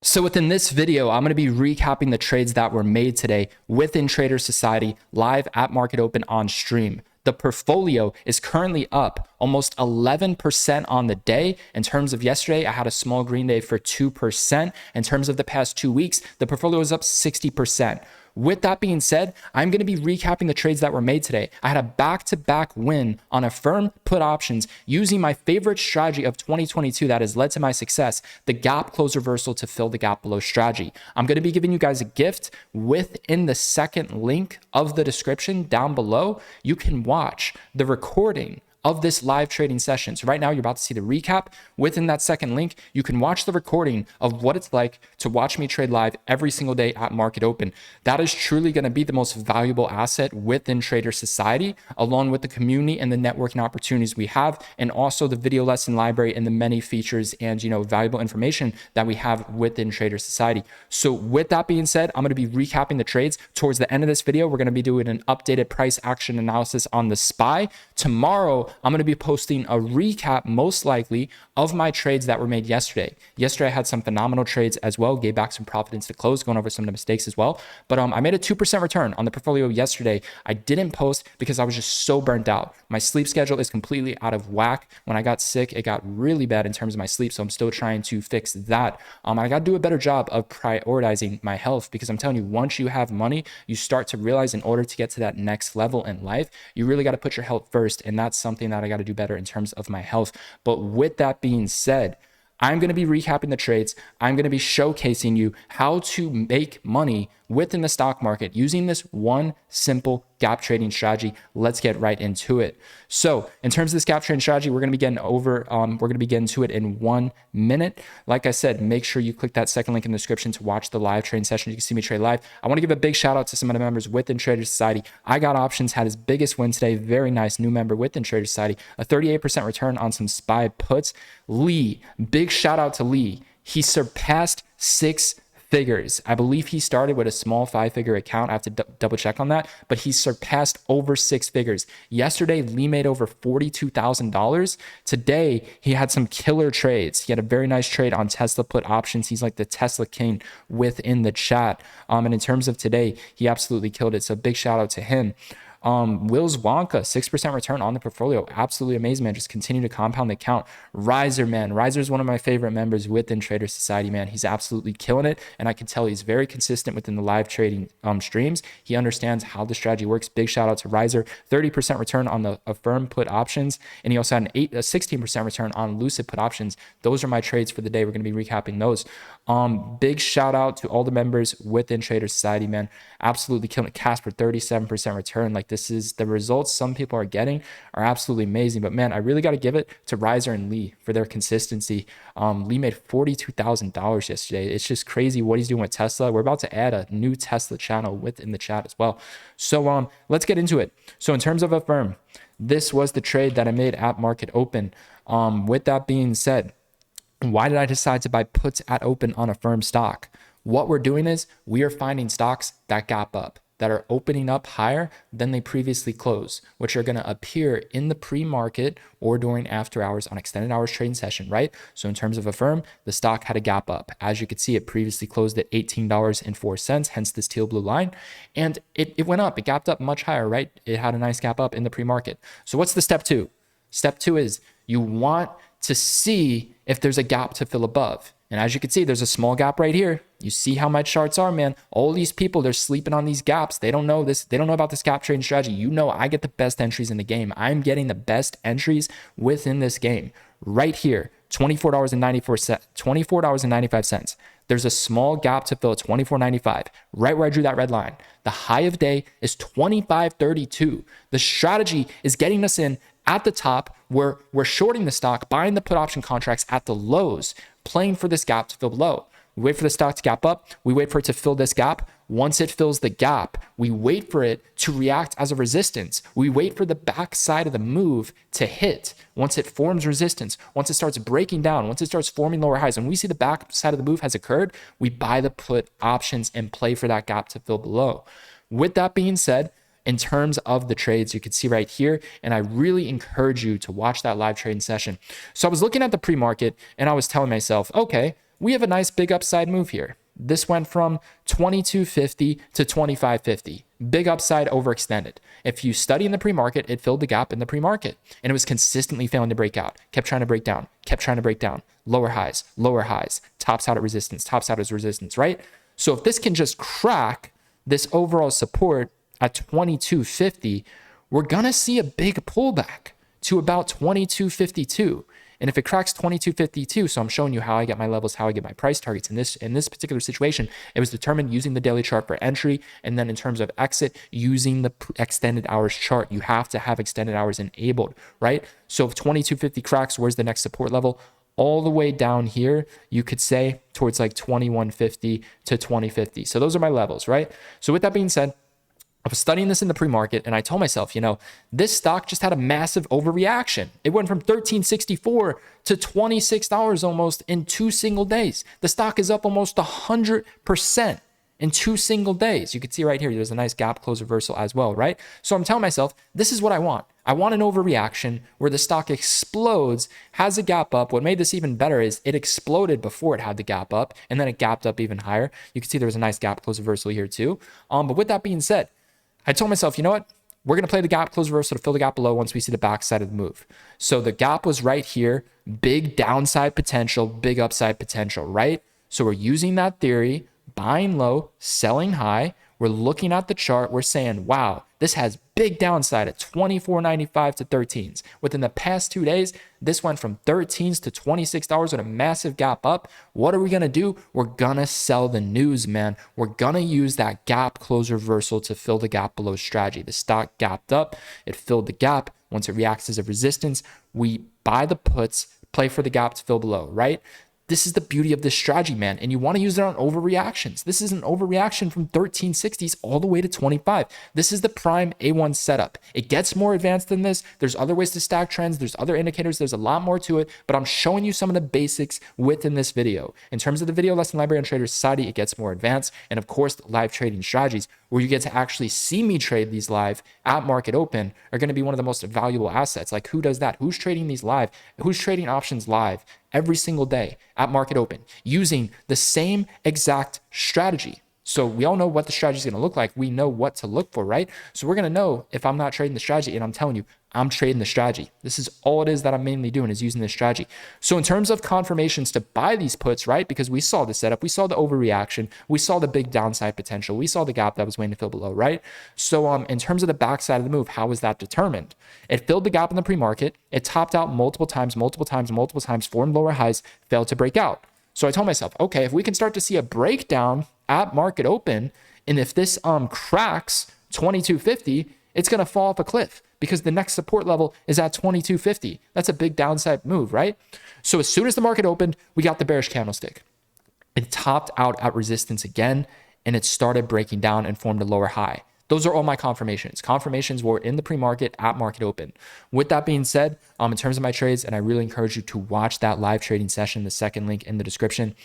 So within this video, I'm going to be recapping the trades that were made today within Trader Society live at market open on stream. The portfolio is currently up almost 11% on the day. In terms of yesterday, I had a small green day for 2%. In terms of the past 2 weeks, the portfolio is up 60%. With that being said, I'm going to be recapping the trades that were made today. I had a back-to-back win on Affirm put options using my favorite strategy of 2022 that has led to my success, the gap close reversal to fill the gap below strategy. I'm going to be giving you guys a gift within the second link of the description down below. You can watch the recording of this live trading session. So right now you're about to see the recap. Within that second link, you can watch the recording of what it's like to watch me trade live every single day at market open. That is truly going to be the most valuable asset within Trader Society, along with the community and the networking opportunities we have, and also the video lesson library and the many features and valuable information that we have within Trader Society. So with that being said, I'm going to be recapping the trades. Towards the end of this video, we're going to be doing an updated price action analysis on the SPY. Tomorrow, I'm going to be posting a recap, most likely, of my trades that were made yesterday. Yesterday, I had some phenomenal trades as well, gave back some profit into the close, going over some of the mistakes as well. But I made a 2% return on the portfolio yesterday. I didn't post because I was just so burnt out. My sleep schedule is completely out of whack. When I got sick, it got really bad in terms of my sleep. So I'm still trying to fix that. I got to do a better job of prioritizing my health, because I'm telling you, once you have money, you start to realize in order to get to that next level in life, you really got to put your health first. And that's something that I got to do better in terms of my health. But with that being said, I'm going to be recapping the trades. I'm going to be showcasing you how to make money within the stock market using this one simple gap trading strategy. Let's get right into it. So in terms of this gap trading strategy, we're going to be getting to it in 1 minute. Like I said, make sure you click that second link in the description to watch the live trading session. You can see me trade live. I want to give a big shout out to some of the members within Trader Society. I Got Options had his biggest win today. Very nice new member within Trader Society. A 38% return on some SPY puts. Lee, big shout out to Lee. He surpassed 6 figures. I believe he started with a small 5-figure account. I have to double check on that, but he surpassed over 6 figures. Yesterday, Lee made over $42,000. Today, he had some killer trades. He had a very nice trade on Tesla put options. He's like the Tesla king within the chat. And in terms of today, he absolutely killed it. So big shout out to him. Will's Wonka, 6% return on the portfolio. Absolutely amazing, man. Just continue to compound the account. Riser, man. Riser is one of my favorite members within Trader Society, man. He's absolutely killing it. And I can tell he's very consistent within the live trading streams. He understands how the strategy works. Big shout out to Riser. 30% return on the Affirm put options. And he also had a 16% return on Lucid put options. Those are my trades for the day. We're going to be recapping those. Big shout out to all the members within Trader Society, man. Absolutely killing it. Casper, 37% return. Like, this is the results some people are getting are absolutely amazing. But man, I really got to give it to Riser and Lee for their consistency. Lee made $42,000 yesterday. It's just crazy what he's doing with Tesla. We're about to add a new Tesla channel within the chat as well. So let's get into it. So in terms of Affirm, this was the trade that I made at market open. With that being said, why did I decide to buy puts at open on Affirm stock? What we're doing is we are finding stocks that gap up, that are opening up higher than they previously closed, which are going to appear in the pre-market or during after hours on extended hours trading session, right? So in terms of Affirm, the stock had a gap up. As you could see, it previously closed at $18.04, hence this teal blue line. And it went up. It gapped up much higher, right? It had a nice gap up in the pre-market. So what's the step 2? Step 2 is you want to see if there's a gap to fill above. And as you can see, there's a small gap right here. You see how my charts are, man. All these people, they're sleeping on these gaps. They don't know this. They don't know about this gap trading strategy. You know, I get the best entries in the game. I'm getting the best entries within this game right here. $24.95. There's a small gap to fill at $24.95, right where I drew that red line. The high of day is $25.32. The strategy is getting us in at the top where we're shorting the stock, buying the put option contracts at the lows, playing for this gap to fill below. We wait for the stock to gap up. We wait for it to fill this gap. Once it fills the gap, we wait for it to react as a resistance. We wait for the back side of the move to hit. Once it forms resistance, once it starts breaking down, once it starts forming lower highs, and we see the back side of the move has occurred, we buy the put options and play for that gap to fill below. With that being said, in terms of the trades, you can see right here, and I really encourage you to watch that live trading session. So I was looking at the pre-market and I was telling myself, okay, we have a nice big upside move here. This went from 2250 to 2550. Big upside, overextended. If you study in the pre-market, it filled the gap in the pre-market and it was consistently failing to break out. Kept trying to break down, kept trying to break down. Lower highs, tops out at resistance, tops out as resistance, right? So if this can just crack this overall support at 2250, we're going to see a big pullback to about 2252. And if it cracks 2252, so I'm showing you how I get my levels, how I get my price targets. In this particular situation, it was determined using the daily chart for entry. And then in terms of exit, using the extended hours chart. You have to have extended hours enabled, right? So if 2250 cracks, where's the next support level? All the way down here, you could say towards like 2150 to 2050. So those are my levels, right? So with that being said, I was studying this in the pre-market and I told myself, this stock just had a massive overreaction. It went from $13.64 to $26 almost in 2 single days. The stock is up almost 100% in 2 single days. You can see right here, there's a nice gap close reversal as well, right? So I'm telling myself, this is what I want. I want an overreaction where the stock explodes, has a gap up. What made this even better is it exploded before it had the gap up and then it gapped up even higher. You can see there was a nice gap close reversal here too. But with that being said, I told myself, you know what? We're going to play the gap close reversal to fill the gap below once we see the backside of the move. So the gap was right here, big downside potential, big upside potential, right? So we're using that theory, buying low, selling high. We're looking at the chart. We're saying, wow, this has big downside at 24.95 to 13s. Within the past 2 days, this went from 13s to $26 with a massive gap up. What are we going to do? We're going to sell the news, man. We're going to use that gap close reversal to fill the gap below strategy. The stock gapped up. It filled the gap. Once it reacts as a resistance, we buy the puts, play for the gap to fill below, right? This is the beauty of this strategy, man. And you want to use it on overreactions. This is an overreaction from 1360s all the way to 25. This is the prime A1 setup. It gets more advanced than this. There's other ways to stack trends. There's other indicators. There's a lot more to it, but I'm showing you some of the basics within this video. In terms of the video lesson library on Trader Society, it gets more advanced. And of course, the live trading strategies where you get to actually see me trade these live at market open are going to be one of the most valuable assets. Like, who does that? Who's trading these live? Who's trading options live every single day at market open using the same exact strategy? So we all know what the strategy is going to look like. We know what to look for, right? So we're going to know if I'm not trading the strategy, and I'm telling you, I'm trading the strategy. This is all it is that I'm mainly doing, is using this strategy. So in terms of confirmations to buy these puts, right? Because we saw the setup, we saw the overreaction, we saw the big downside potential, we saw the gap that was waiting to fill below, right? So in terms of the backside of the move, how was that determined? It filled the gap in the pre-market. It topped out multiple times, formed lower highs, failed to break out. So I told myself, okay, if we can start to see a breakdown at market open, and if this cracks 2250, it's going to fall off a cliff because the next support level is at 2250. That's a big downside move, right? So as soon as the market opened, we got the bearish candlestick. It topped out at resistance again, and it started breaking down and formed a lower high. Those are all my confirmations. Confirmations were in the pre-market at market open. With that being said, in terms of my trades, and I really encourage you to watch that live trading session, the second link in the description.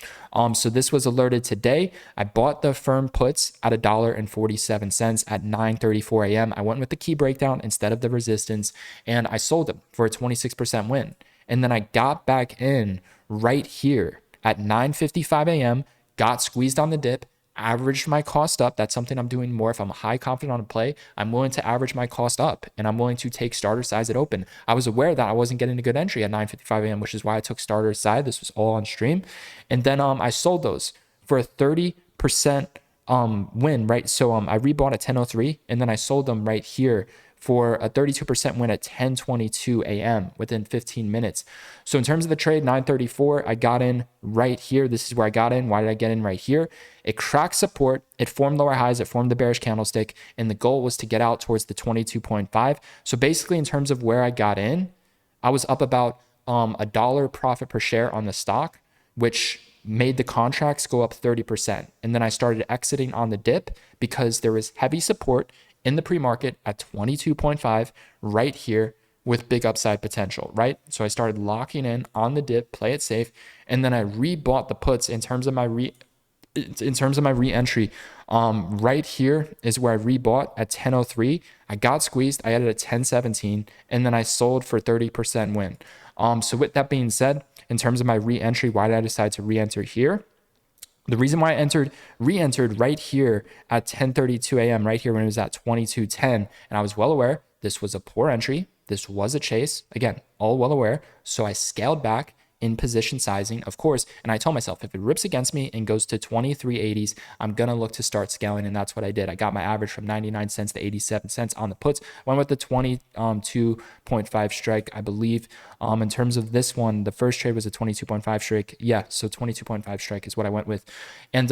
So this was alerted today. I bought the Affirm puts at $1.47 at 9:34 a.m. I went with the key breakdown instead of the resistance, and I sold them for a 26% win. And then I got back in right here at 9:55 a.m., got squeezed on the dip, averaged my cost up. That's something I'm doing more. If I'm high confident on a play, I'm willing to average my cost up, and I'm willing to take starter size at open. I was aware that I wasn't getting a good entry at 9:55 a.m., which is why I took starter side. This was all on stream. And then I sold those for a 30% win, right? So I rebought at 10:03, and then I sold them right here for a 32% win at 10:22 a.m. within 15 minutes. So in terms of the trade, 9:34, I got in right here. This is where I got in. Why did I get in right here? It cracked support. It formed lower highs. It formed the bearish candlestick. And the goal was to get out towards the 22.5. So basically, in terms of where I got in, I was up about $1 profit per share on the stock, which made the contracts go up 30%. And then I started exiting on the dip because there was heavy support in the pre-market at 22.5 right here with big upside potential, right? So I started locking in on the dip, play it safe, and then I rebought the puts in terms of my re-entry. Right here is where I rebought at 10:03. I got squeezed. I added a 10:17, and then I sold for 30% win. So with that being said, in terms of my re-entry, why did I decide to re-enter here? The reason why I re-entered right here at 10:32 a.m., right here when it was at 22:10, and I was well aware this was a poor entry. This was a chase. Again, all well aware. So I scaled back in position sizing, of course, and I told myself if it rips against me and goes to 23.80s, I'm gonna look to start scaling, and that's what I did. I got my average from 99 cents to 87 cents on the puts. Went with the 22.5 strike, I believe. In terms of this one, the first trade was a 22.5 strike. Yeah, so 22.5 strike is what I went with. And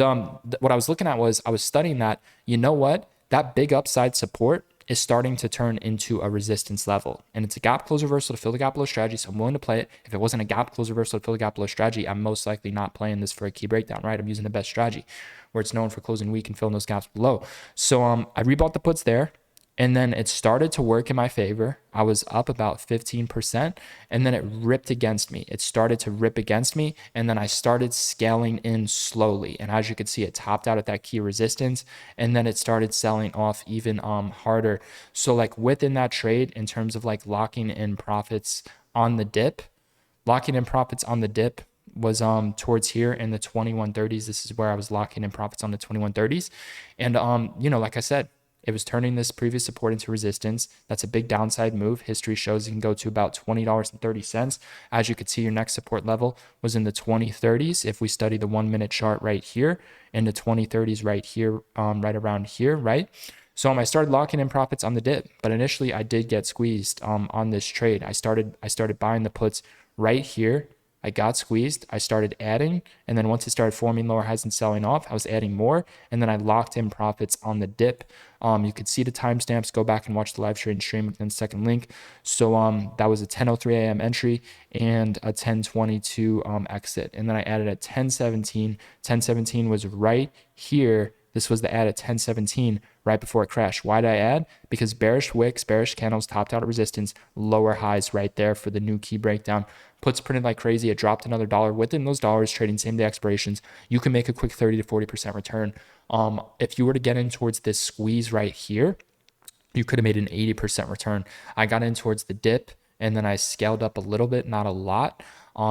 what I was looking at was I was studying that. You know what? That big upside support is starting to turn into a resistance level. And it's a gap close reversal to fill the gap below strategy, so I'm willing to play it. If it wasn't a gap close reversal to fill the gap below strategy, I'm most likely not playing this for a key breakdown, right? I'm using the best strategy where it's known for closing weak and filling those gaps below. So I rebought the puts there. And then it started to work in my favor. I was up about 15%, and then it ripped against me. It started to rip against me, and then I started scaling in slowly. And as you can see, it topped out at that key resistance, and then it started selling off even harder. So like within that trade, in terms of like locking in profits on the dip, was towards here in the 2130s. This is where I was locking in profits on the 2130s. And like I said, it was turning this previous support into resistance. That's a big downside move. History shows you can go to about $20.30. As you could see, your next support level was in the 2030s. If we study the 1 minute chart right here, in the 2030s right here, right around here, right? So I started locking in profits on the dip, but initially I did get squeezed on this trade. I started buying the puts right here. I got squeezed, I started adding, and then once it started forming lower highs and selling off, I was adding more, and then I locked in profits on the dip. You could see the timestamps, go back and watch the live trading stream within the second link. So that was a 10:03 a.m. entry and a 10:22 exit, and then I added at 10:17. 10:17 was right here. This was the add at 10:17 right before it crashed. Why did I add? Because bearish wicks, bearish candles topped out at resistance, lower highs right there for the new key breakdown. Puts printed like crazy. It dropped another dollar. Within those dollars, trading same day expirations, you can make a quick 30 to 40% return. If you were to get in towards this squeeze right here, you could have made an 80% return. I got in towards the dip, and then I scaled up a little bit, not a lot.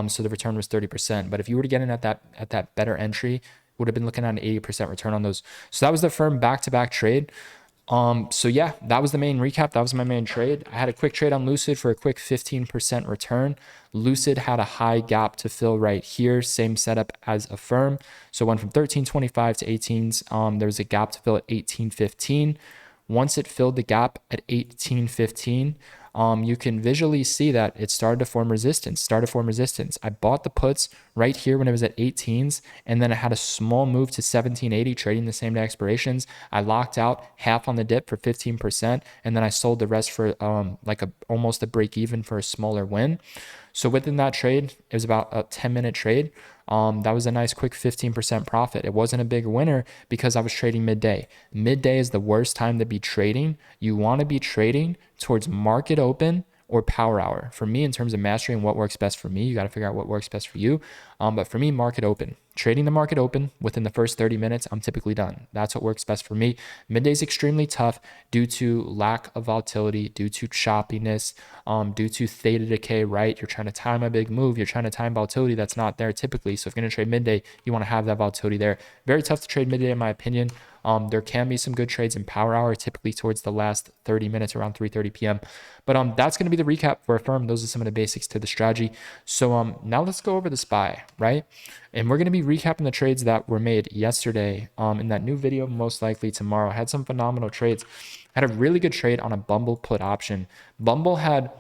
So the return was 30%. But if you were to get in at that better entry, would have been looking at an 80% return on those. So that was the Affirm back-to-back trade. So yeah, that was the main recap. That was my main trade. I had a quick trade on Lucid for a quick 15% return. Lucid had a high gap to fill right here. Same setup as Affirm. So it went from 13.25 to 18s. There was a gap to fill at 18.15. Once it filled the gap at 18.15, you can visually see that it started to form resistance, I bought the puts right here when it was at 18s, and then it had a small move to 1780, trading the same day expirations. I locked out half on the dip for 15%, and then I sold the rest for almost a break even for a smaller win. So within that trade, it was about a 10-minute trade. That was a nice quick 15% profit. It wasn't a big winner because I was trading midday. Midday is the worst time to be trading. You want to be trading towards market open or power hour. For me, in terms of mastering what works best for me, you got to figure out what works best for you. But for me, market open. Trading the market open within the first 30 minutes, I'm typically done. That's what works best for me. Midday is extremely tough due to lack of volatility, due to choppiness, due to theta decay, right? You're trying to time a big move. You're trying to time volatility that's not there typically. So if you're going to trade midday, you want to have that volatility there. Very tough to trade midday in my opinion. There can be some good trades in power hour, typically towards the last 30 minutes around 3:30 p.m. But that's going to be the recap for Affirm. Those are some of the basics to the strategy. So now let's go over the SPY, right? And we're going to be recapping the trades that were made yesterday in that new video, most likely tomorrow. I had some phenomenal trades. I had a really good trade on a Bumble put option. Bumble had,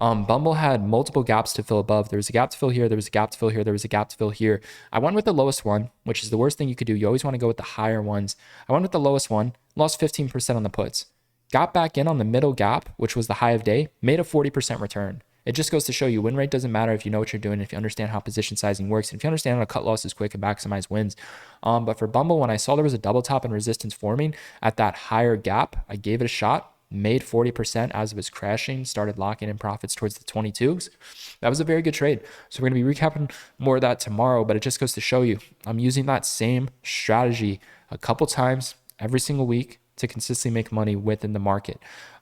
Bumble had multiple gaps to fill above. There was a gap to fill here. There was a gap to fill here. There was a gap to fill here. I went with the lowest one, which is the worst thing you could do. You always want to go with the higher ones. I went with the lowest one, lost 15% on the puts. Got back in on the middle gap, which was the high of day, made a 40% return. It just goes to show you win rate doesn't matter if you know what you're doing, if you understand how position sizing works, and if you understand how to cut losses quick and maximize wins. But for Bumble, when I saw there was a double top and resistance forming at that higher gap, I gave it a shot. Made 40% as it was crashing, started locking in profits towards the 22s. That was a very good trade. So we're going to be recapping more of that tomorrow, but it just goes to show you I'm using that same strategy a couple times every single week to consistently make money within the market.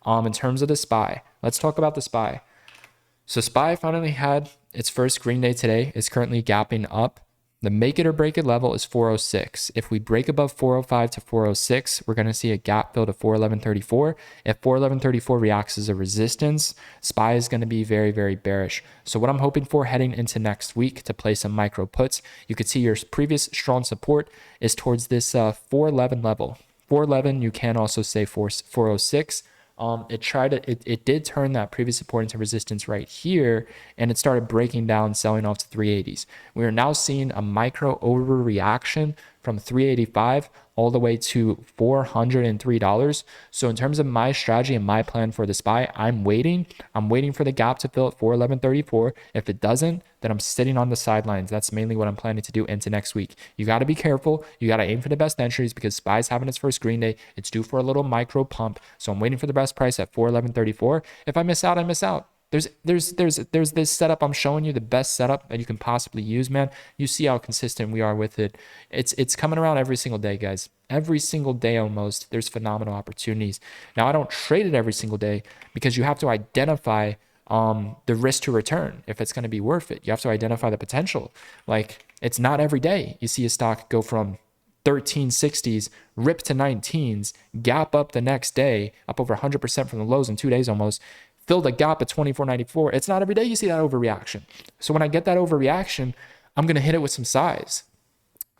In terms of the SPY, let's talk about the SPY. So SPY finally had its first green day today. It's currently gapping up. The make it or break it level is 406. If we break above 405 to 406, we're going to see a gap fill to 411.34. If 411.34 reacts as a resistance, SPY is going to be very, very bearish. So what I'm hoping for heading into next week to play some micro puts, you could see your previous strong support is towards this 411 level. 411, you can also say 406. It did turn that previous support into resistance right here, and it started breaking down, selling off to 380s. We are now seeing a micro overreaction from 385 all the way to $403. So in terms of my strategy and my plan for the SPY, I'm waiting for the gap to fill at 411.34. If it doesn't, then I'm sitting on the sidelines. That's mainly what I'm planning to do into next week. You got to be careful. You got to aim for the best entries because SPY is having its first green day. It's due for a little micro pump. So I'm waiting for the best price at 411.34. If I miss out, I miss out. There's this setup I'm showing you, the best setup that you can possibly use, man. You see how consistent we are with it. It's coming around every single day, guys. Every single day almost, there's phenomenal opportunities. Now, I don't trade it every single day because you have to identify the risk to return, if it's going to be worth it. You have to identify the potential. Like, it's not every day you see a stock go from 1360s, rip to 19s, gap up the next day, up over 100% from the lows in 2 days almost, fill the gap at 24.94. It's not every day you see that overreaction. So when I get that overreaction, I'm going to hit it with some size.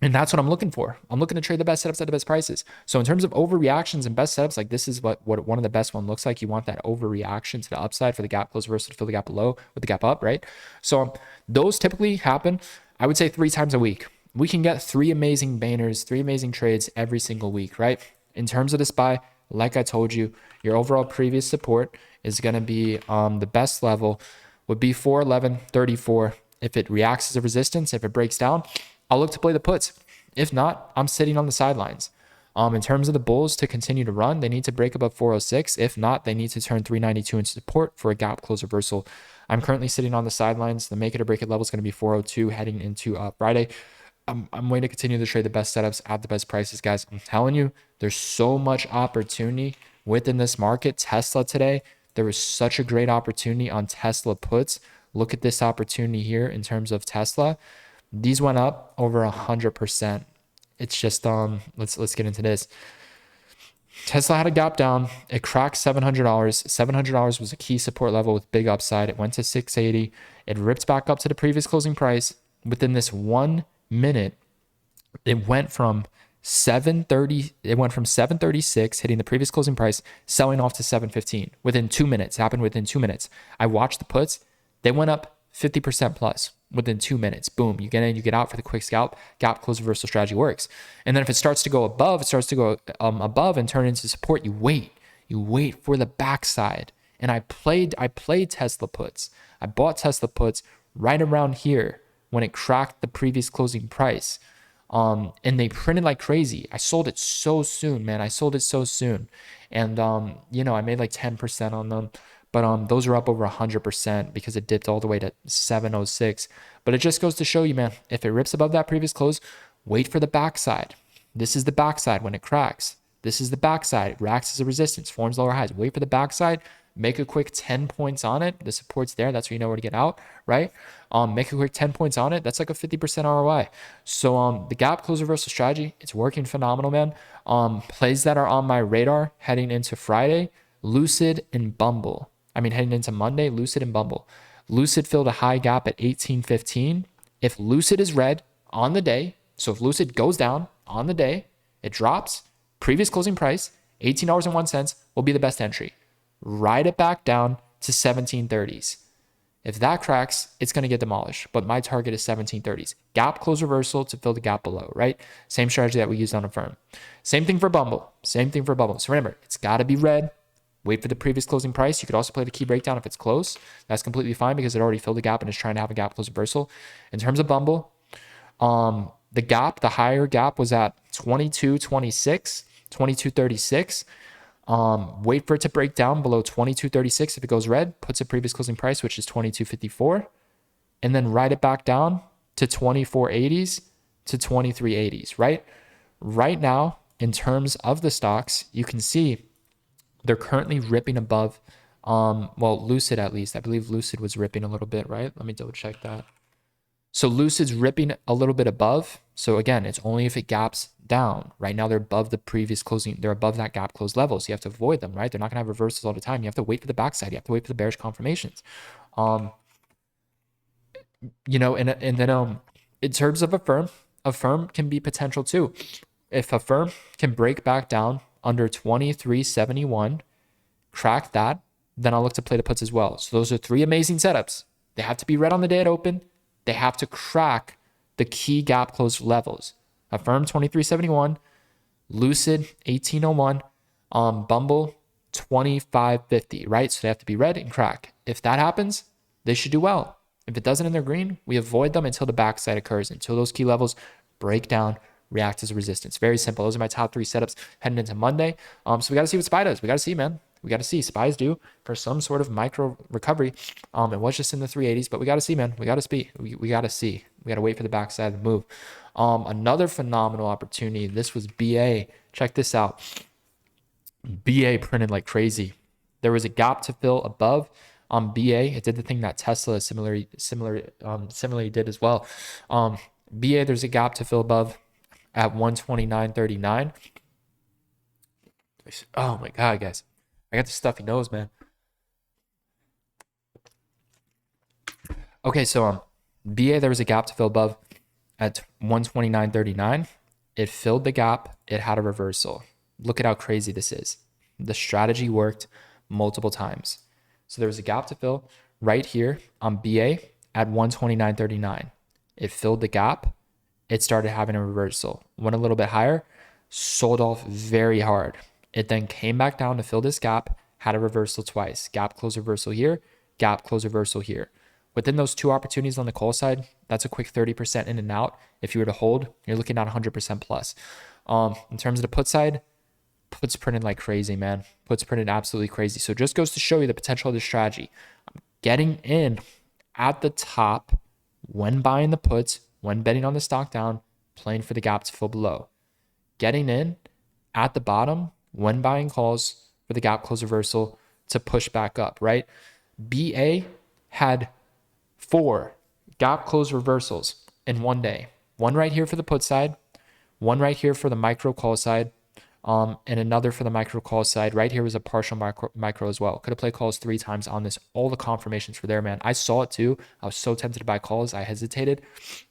And that's what I'm looking for. I'm looking to trade the best setups at the best prices. So in terms of overreactions and best setups, like this is what one of the best one looks like. You want that overreaction to the upside for the gap close reversal to fill the gap below with the gap up, right? So those typically happen, I would say 3 times a week. We can get 3 amazing banners, 3 amazing trades every single week, right? In terms of the SPY, like I told you, your overall previous support is going to be the best level would be 411.34. If it reacts as a resistance, if it breaks down, I'll look to play the puts. If not, I'm sitting on the sidelines. In terms of the bulls to continue to run, they need to break above 406. If not, they need to turn 392 into support for a gap close reversal. I'm currently sitting on the sidelines. The make it or break it level is going to be 402 heading into Friday. I'm going to continue to trade the best setups at the best prices, guys. I'm telling you, there's so much opportunity within this market. Tesla today, there was such a great opportunity on Tesla puts. Look at this opportunity here in terms of Tesla. These went up over 100%. It's just let's get into this. Tesla had a gap down. It cracked $700. $700 was a key support level with big upside. It went to 680. It ripped back up to the previous closing price. Within this 1 minute, it went from 730. It went from 736 hitting the previous closing price, selling off to 715 within 2 minutes. It happened within 2 minutes. I watched the puts. They went up 50% plus within 2 minutes. Boom, you get in, you get out for the quick scalp. Gap close reversal strategy works. And then if it starts to go above, it starts to go above and turn into support. You wait for the backside. And I played Tesla puts. I bought Tesla puts right around here when it cracked the previous closing price. And they printed like crazy. I sold it so soon, man. I sold it so soon. And I made like 10% on them. But those are up over 100% because it dipped all the way to 706. But it just goes to show you, man, if it rips above that previous close, wait for the backside. This is the backside when it cracks. This is the backside. It reacts as a resistance, forms lower highs. Wait for the backside. Make a quick 10 points on it. The support's there. That's where you know where to get out, right? Make a quick 10 points on it. That's like a 50% ROI. So the gap close reversal strategy, it's working phenomenal, man. Plays that are on my radar heading into Friday, Lucid and Bumble. Heading into Monday, Lucid and Bumble. Lucid filled a high gap at 1815. If Lucid is red on the day, so if Lucid goes down on the day, it drops, previous closing price, $18.01 will be the best entry. Ride it back down to 1730s. If that cracks, it's going to get demolished. But my target is 1730s. Gap close reversal to fill the gap below, right? Same strategy that we used on Affirm. Same thing for Bumble. So remember, it's got to be red. Wait for the previous closing price. You could also play the key breakdown if it's close. That's completely fine because it already filled the gap and is trying to have a gap close reversal. In terms of Bumble, the higher gap was at 22.26, 22.36. Wait for it to break down below 22.36. If it goes red, puts a previous closing price, which is 22.54, and then ride it back down to 24.80s to 23.80s, right? Right now, in terms of the stocks, you can see They're currently ripping above, well, Lucid at least. I believe Lucid was ripping a little bit, right? Let me double check that. So Lucid's ripping a little bit above. So again, it's only if it gaps down. Right now, they're above the previous closing. They're above that gap close level. So you have to avoid them, right? They're not going to have reversals all the time. You have to wait for the backside. You have to wait for the bearish confirmations. You know, and then in terms of Affirm can be potential too. If Affirm can break back down under 2371, crack that, then I'll look to play the puts as well. So those are three amazing setups. They have to be read on the day it open. They have to crack the key gap close levels. Affirm 2371, Lucid 1801, Bumble 2550, right? So they have to be read and crack. If that happens, they should do well. If it doesn't and they're green, we avoid them until the backside occurs, until those key levels break down, react as a resistance. Very simple. Those are my top three setups heading into Monday. So we got to see what SPY does. We got to see, man. We got to see. SPY's due for some sort of micro recovery. It was just in the 380s, but we got to see, man. We got to see. We got to see. We got to wait for the backside of the move. Another phenomenal opportunity. This was BA. Check this out. BA printed like crazy. There was a gap to fill above. BA, it did the thing that Tesla similarly did as well. BA, there's a gap to fill above at 129.39. Oh my God, guys. I got the stuffy nose, man. Okay, so BA, there was a gap to fill above at 129.39. It filled the gap. It had a reversal. Look at how crazy this is. The strategy worked multiple times. So there was a gap to fill right here on BA at 129.39. It filled the gap. It started having a reversal. Went a little bit higher, sold off very hard. It then came back down to fill this gap, had a reversal twice. Gap close reversal here, gap close reversal here. Within those two opportunities on the call side, that's a quick 30% in and out. If you were to hold, you're looking at 100% plus. In terms of the put side, puts printed like crazy, man. Puts printed absolutely crazy. So it just goes to show you the potential of the strategy. Getting in at the top when buying the puts, when betting on the stock down, playing for the gap to fill below. Getting in at the bottom when buying calls for the gap close reversal to push back up, right? BA had 4 gap close reversals in one day. One right here for the put side, one right here for the micro call side, and another for the micro call side. Right here was a partial micro as well. Could have played calls 3 times on this. All the confirmations were there, man. I saw it too. I was so tempted to buy calls. I hesitated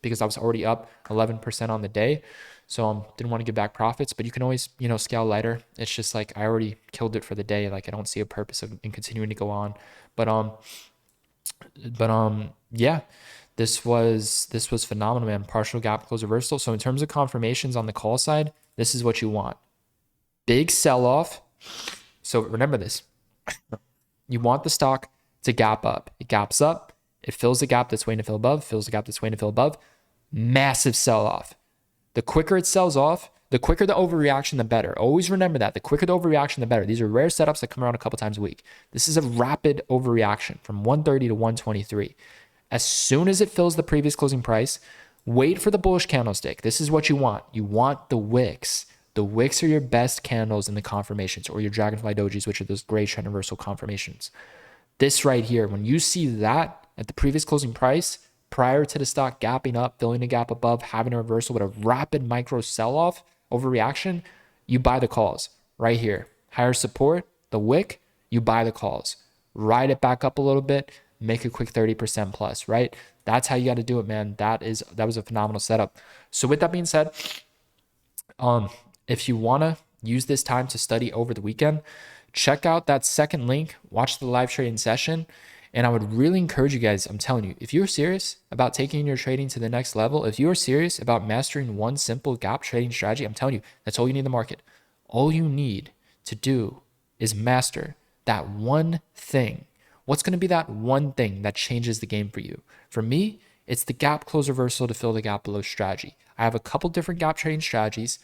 because I was already up 11% on the day. So didn't want to give back profits, but you can always, scale lighter. It's just like I already killed it for the day. Like I don't see a purpose in continuing to go on. But yeah, this was phenomenal, man. Partial gap close reversal. So in terms of confirmations on the call side, this is what you want. Big sell-off. So remember this. You want the stock to gap up. It gaps up. It fills the gap that's waiting to fill above. Fills the gap that's waiting to fill above. Massive sell-off. The quicker it sells off, the quicker the overreaction, the better. Always remember that. The quicker the overreaction, the better. These are rare setups that come around a couple times a week. This is a rapid overreaction from 130 to 123. As soon as it fills the previous closing price, wait for the bullish candlestick. This is what you want. You want the wicks. The wicks are your best candles in the confirmations, or your dragonfly dojis, which are those gray trend reversal confirmations. This right here, when you see that at the previous closing price, prior to the stock gapping up, filling a gap above, having a reversal with a rapid micro sell-off, overreaction, you buy the calls right here. Higher support, the wick, you buy the calls. Ride it back up a little bit, make a quick 30% plus, right? That's how you got to do it, man. That was a phenomenal setup. So with that being said, if you want to use this time to study over the weekend, check out that second link, watch the live trading session. And I would really encourage you guys, I'm telling you, if you're serious about taking your trading to the next level, if you're serious about mastering one simple gap trading strategy, I'm telling you, that's all you need in the market. All you need to do is master that one thing. What's going to be that one thing that changes the game for you? For me, it's the gap close reversal to fill the gap below strategy. I have a couple different gap trading strategies.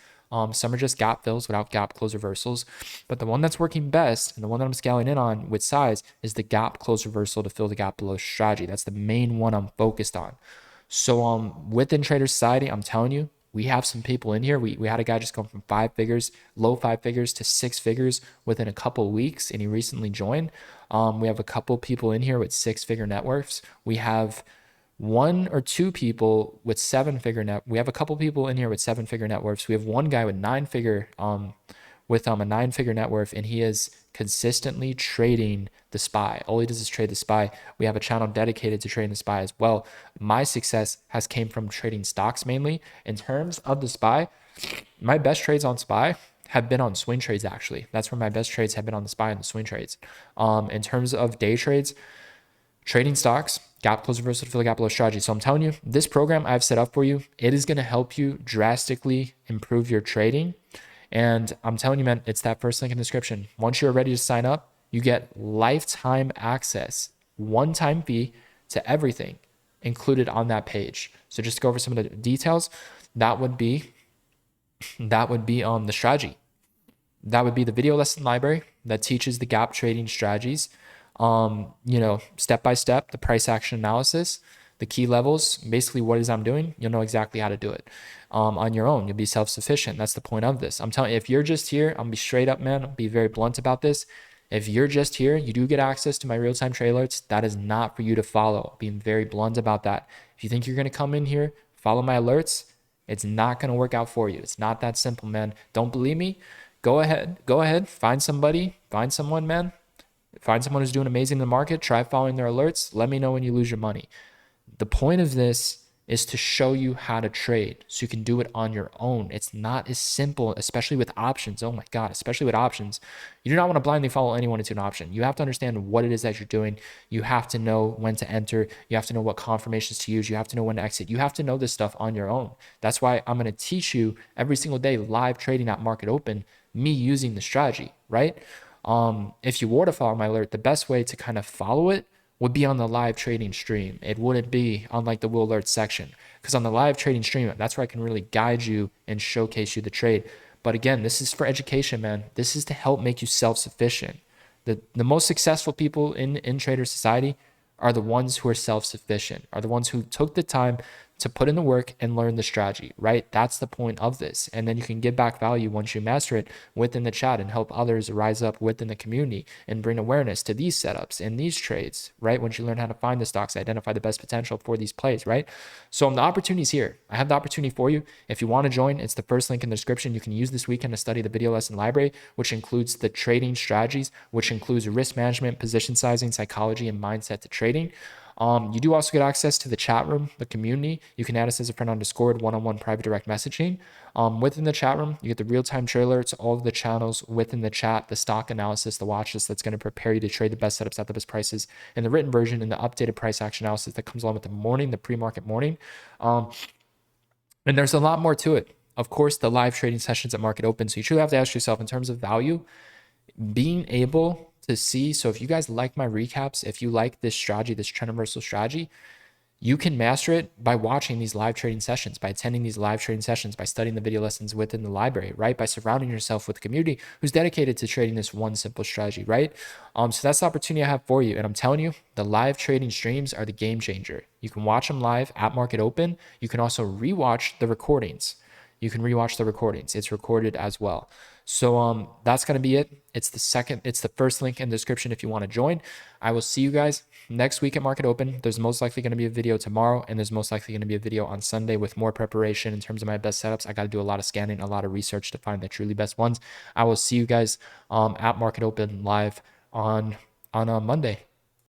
Some are just gap fills without gap close reversals. But the one that's working best and the one that I'm scaling in on with size is the gap close reversal to fill the gap below strategy. That's the main one I'm focused on. So within Trader Society, I'm telling you, We have some people in here. We had a guy just come from 5 figures, low 5 figures to 6 figures within a couple of weeks, and he recently joined. We have a couple people in here with 6-figure net worths. We have 1 or 2 people with 7-figure net. We have a couple people in here with 7-figure net worths. We have one guy with 9-figure with a 9-figure net worth, and he is consistently trading the SPY. All he does is trade the SPY. We have a channel dedicated to trading the SPY as well. My success has came from trading stocks mainly. In terms of the SPY, my best trades on SPY have been on swing trades actually. That's where my best trades have been, on the SPY and the swing trades. In terms of day trades, trading stocks, gap close reversal to fill the gap below strategy. So I'm telling you, this program I've set up for you, it is going to help you drastically improve your trading. And I'm telling you, man, it's that first link in the description. Once you're ready to sign up, you get lifetime access, one-time fee to everything included on that page. So just to go over some of the details, that would be the strategy. That would be the video lesson library that teaches the gap trading strategies, step by step, the price action analysis, the key levels, basically what it is I'm doing. You'll know exactly how to do it on your own. You'll be self-sufficient. That's the point of this. I'm telling you, if you're just here, I'm gonna be straight up, man. I'll be very blunt about this. If you're just here, you do get access to my real-time trade alerts. That is not for you to follow. Being very blunt about that. If you think you're gonna come in here, follow my alerts, it's not gonna work out for you. It's not that simple, man. Don't believe me? Go ahead, find someone, man. Find someone who's doing amazing in the market. Try following their alerts. Let me know when you lose your money. The point of this is to show you how to trade so you can do it on your own. It's not as simple, especially with options. Oh my God, especially with options. You do not want to blindly follow anyone into an option. You have to understand what it is that you're doing. You have to know when to enter. You have to know what confirmations to use. You have to know when to exit. You have to know this stuff on your own. That's why I'm going to teach you every single day live trading at market open, me using the strategy, right? If you were to follow my alert, the best way to kind of follow it would be on the live trading stream. It wouldn't be on like the will alert section, because on the live trading stream, that's where I can really guide you and showcase you the trade. But again, this is for education, man. This is to help make you self-sufficient. The most successful people in Trader Society are the ones who are self-sufficient, are the ones who took the time to put in the work and learn the strategy, right? That's the point of this. And then you can give back value once you master it within the chat and help others rise up within the community and bring awareness to these setups and these trades, right? Once you learn how to find the stocks, identify the best potential for these plays, right? So the opportunity's here. I have the opportunity for you. If you want to join, it's the first link in the description. You can use this weekend to study the video lesson library, which includes the trading strategies, which includes risk management, position sizing, psychology, and mindset to trading. You do also get access to the chat room, the community. You can add us as a friend on Discord, one-on-one private direct messaging. Within the chat room, you get the real-time trade alerts, all of the channels within the chat, the stock analysis, the watch list that's going to prepare you to trade the best setups at the best prices, and the written version and the updated price action analysis that comes along with the morning, the pre-market morning. And there's a lot more to it. Of course, the live trading sessions at market open. So you truly have to ask yourself, in terms of value, being able to see. So if you guys like my recaps, if you like this strategy, this trend reversal strategy, you can master it by watching these live trading sessions, by attending these live trading sessions, by studying the video lessons within the library, right? By surrounding yourself with a community who's dedicated to trading this one simple strategy, right? So that's the opportunity I have for you. And I'm telling you, the live trading streams are the game changer. You can watch them live at market open. You can also rewatch the recordings. It's recorded as well. So that's going to be it. It's the first link in the description if you want to join. I will see you guys next week at market open. There's most likely going to be a video tomorrow, and there's most likely going to be a video on Sunday with more preparation in terms of my best setups. I got to do a lot of scanning, a lot of research to find the truly best ones. I will see you guys at market open live on Monday.